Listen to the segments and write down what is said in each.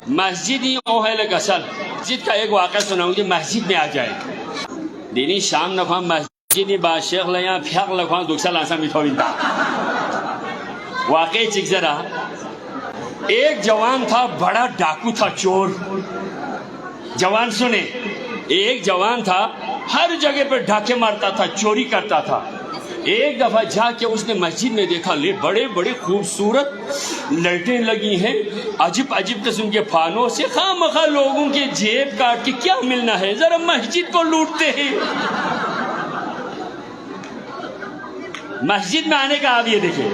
مسجدی اوہل گسل مسجد کا ایک واقعہ سناؤں گی مسجد میں آ جائے دینی شام نخواہ مسجدی با شیخ لیاں پھیق لکھواں دکسل آسان میٹھوین تا واقعی چک ذرا ایک جوان تھا بڑا ڈاکو تھا چور جوان سنے ایک جوان تھا ہر جگہ پر ڈھاکے مارتا تھا چوری کرتا تھا ایک دفعہ جا کے اس نے مسجد میں دیکھا لے بڑے بڑے خوبصورت لائٹیں لگی ہیں عجیب عجیب قسم کے پھانوں سے خواہ مخواہ لوگوں کے جیب کاٹ کے کیا ملنا ہے ذرا مسجد کو لوٹتے ہیں مسجد میں آنے کا آپ یہ دیکھیں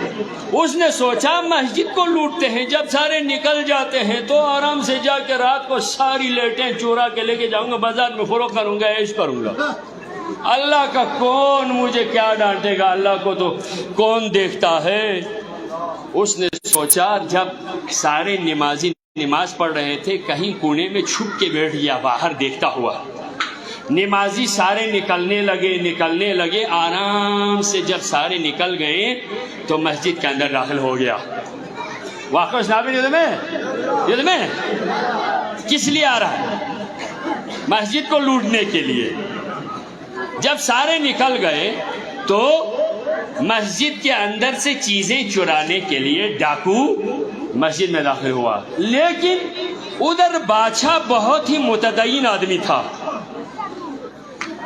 اس نے سوچا مسجد کو لوٹتے ہیں جب سارے نکل جاتے ہیں تو آرام سے جا کے رات کو ساری لائٹیں چورا کے لے کے جاؤں گا بازار میں فروخت کروں گا عیش کروں گا اللہ کا کون مجھے کیا ڈانٹے گا اللہ کو تو کون دیکھتا ہے اس نے سوچا جب سارے نمازی نماز پڑھ رہے تھے کہیں کونے میں چھپ کے بیٹھ گیا باہر دیکھتا ہوا نمازی سارے نکلنے لگے آرام سے جب سارے نکل گئے تو مسجد کے اندر داخل ہو گیا واقعہ سنابی یاد میں کس لیے آ رہا ہے مسجد کو لوٹنے کے لیے جب سارے نکل گئے تو مسجد کے اندر سے چیزیں چرانے کے لیے ڈاکو مسجد میں داخل ہوا لیکن ادھر بادشاہ بہت ہی متدین آدمی تھا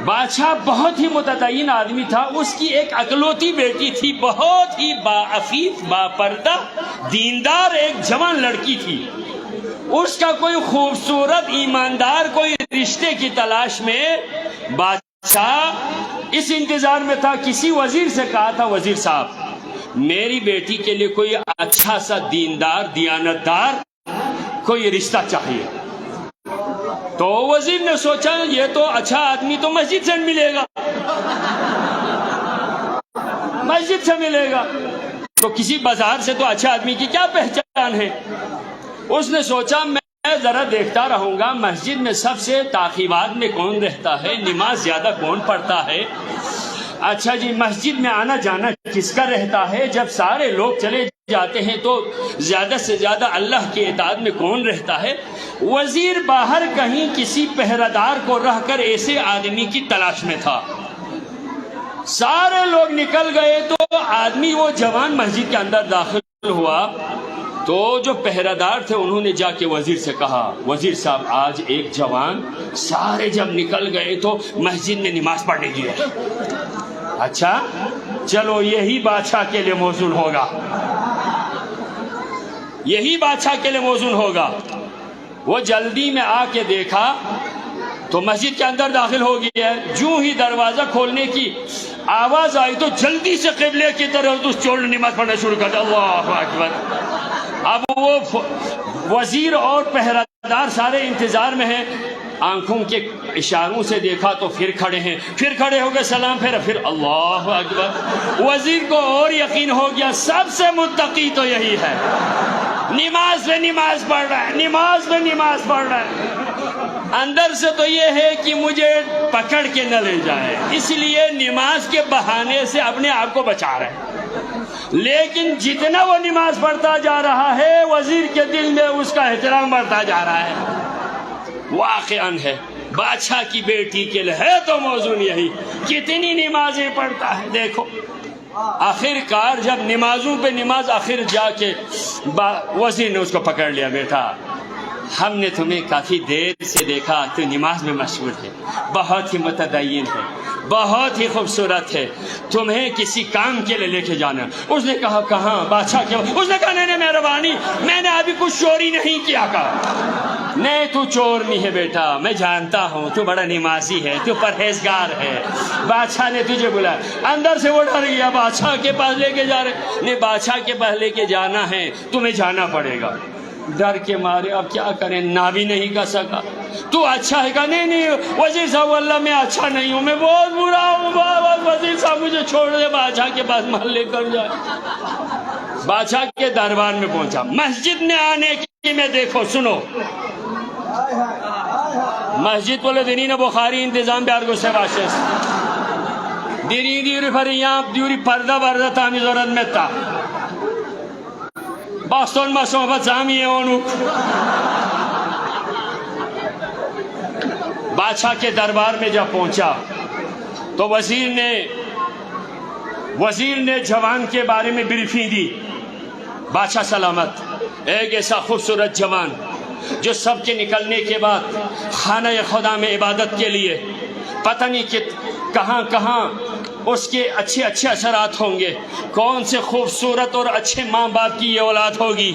بادشاہ بہت ہی متدین آدمی تھا اس کی ایک اکلوتی بیٹی تھی بہت ہی باعفیف باپردہ دیندار ایک جوان لڑکی تھی اس کا کوئی خوبصورت ایماندار کوئی رشتے کی تلاش میں بادشاہ اس انتظار میں تھا کسی وزیر سے کہا تھا وزیر صاحب میری بیٹی کے لیے کوئی اچھا سا دیندار دیانتدار کوئی رشتہ چاہیے تو وزیر نے سوچا یہ تو اچھا آدمی تو مسجد سے ملے گا مسجد سے ملے گا تو کسی بازار سے تو اچھا آدمی کی کیا پہچان ہے اس نے سوچا میں ذرا دیکھتا رہوں گا مسجد میں سب سے تاخیرات میں کون رہتا ہے نماز زیادہ کون پڑھتا ہے اچھا جی مسجد میں آنا جانا کس کا رہتا ہے جب سارے لوگ چلے جاتے ہیں تو زیادہ سے زیادہ اللہ کے اطاعت میں کون رہتا ہے وزیر باہر کہیں کسی پہرادار کو رہ کر ایسے آدمی کی تلاش میں تھا سارے لوگ نکل گئے تو آدمی وہ جوان مسجد کے اندر داخل ہوا تو جو پہرادار تھے انہوں نے جا کے وزیر سے کہا وزیر صاحب آج ایک جوان سارے جب نکل گئے تو مسجد میں نماز پڑھنے گئے اچھا چلو یہی بادشاہ کے لیے موزون ہوگا یہی بادشاہ کے لیے موزون ہوگا وہ جلدی میں آ کے دیکھا تو مسجد کے اندر داخل ہو گیا ہے جو ہی دروازہ کھولنے کی آواز آئی تو جلدی سے قبلے کی طرف اس چور نے نماز پڑھنا شروع کر دیا اللہ اکبر اب وہ وزیر اور پہرادار سارے انتظار میں ہیں آنکھوں کے اشاروں سے دیکھا تو پھر کھڑے ہو گئے سلام پھر اللہ اکبر وزیر کو اور یقین ہو گیا سب سے متقی تو یہی ہے نماز پہ نماز پڑھ رہا ہے نماز پہ نماز پڑھ رہا ہے اندر سے تو یہ ہے کہ مجھے پکڑ کے نہ لے جائے اس لیے نماز کے بہانے سے اپنے آپ کو بچا رہے ہیں لیکن جتنا وہ نماز پڑھتا جا رہا ہے وزیر کے دل میں اس کا احترام بڑھتا جا رہا ہے واقعاً ہے بادشاہ کی بیٹی کے لیے ہے تو موضوع یہی کتنی نمازیں پڑھتا ہے دیکھو آخر کار جب نمازوں پہ نماز آخر جا کے وزیر نے اس کو پکڑ لیا بیٹا ہم نے تمہیں کافی دیر سے دیکھا تو نماز میں مشغول ہے بہت ہی متدین ہے بہت ہی خوبصورت ہے تمہیں کسی کام کے لیے لے کے جانا اس نے کہا کہاں بادشاہ کیا اس نے کہا نہیں مہربانی میں نے ابھی کچھ چوری نہیں کیا کہا نہیں تو چور نہیں ہے بیٹا میں جانتا ہوں تو بڑا نمازی ہے تو پرہیزگار ہے بادشاہ نے تجھے بلایا اندر سے وہ ڈر گیا بادشاہ کے پاس لے کے جا رہے نہیں بادشاہ کے پاس لے کے جانا ہے تمہیں جانا پڑے گا ڈر کے مارے اب کیا کریں نہ بھی نہیں کر سکا تو اچھا ہے کہا نہیں وزیر صاحب واللہ میں اچھا نہیں ہوں میں بہت برا ہوں وزیر صاحب مجھے چھوڑ دے بادشاہ کے پاس محل لے کر جائے بادشاہ کے دربار میں پہنچا مسجد میں آنے کی میں دیکھو سنو مسجد والے دینی بخاری انتظام بیار کو سے واشس دیری فریاں دیوری پردہ تامی ضرورت میں تا باستون ما صحبت زامیه اونو بادشاہ کے دربار میں جب پہنچا تو وزیر نے جوان کے بارے میں بریفنگ دی. بادشاہ سلامت، ایک ایسا خوبصورت جوان جو سب کے نکلنے کے بعد خانہ خدا میں عبادت کے لیے پتہ نہیں کہ کہاں کہاں اس کے اچھے اثرات ہوں گے، کون سے خوبصورت اور اچھے ماں باپ کی یہ اولاد ہوگی.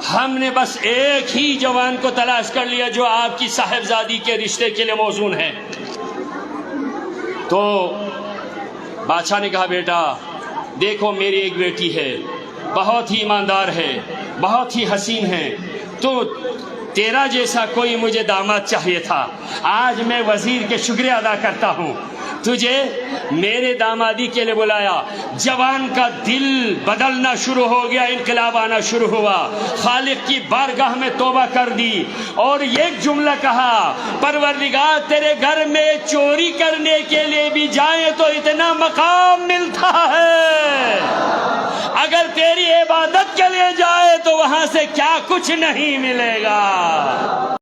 ہم نے بس ایک ہی جوان کو تلاش کر لیا جو آپ کی صاحبزادی کے رشتے کے لیے موزون ہے. تو بادشاہ نے کہا بیٹا دیکھو میری ایک بیٹی ہے، بہت ہی ایماندار ہے، بہت ہی حسین ہے، تو تیرا جیسا کوئی مجھے داماد چاہیے تھا. آج میں وزیر کے شکریہ ادا کرتا ہوں، تجھے میرے دامادی کے لیے بلایا. جوان کا دل بدلنا شروع ہو گیا، انقلاب آنا شروع ہوا، خالق کی بارگاہ میں توبہ کر دی اور ایک جملہ کہا، پروردگار تیرے گھر میں چوری کرنے کے لیے بھی جائیں تو اتنا مقام ملتا ہے، اگر تیری عبادت کے لیے جائے تو وہاں سے کیا کچھ نہیں ملے گا.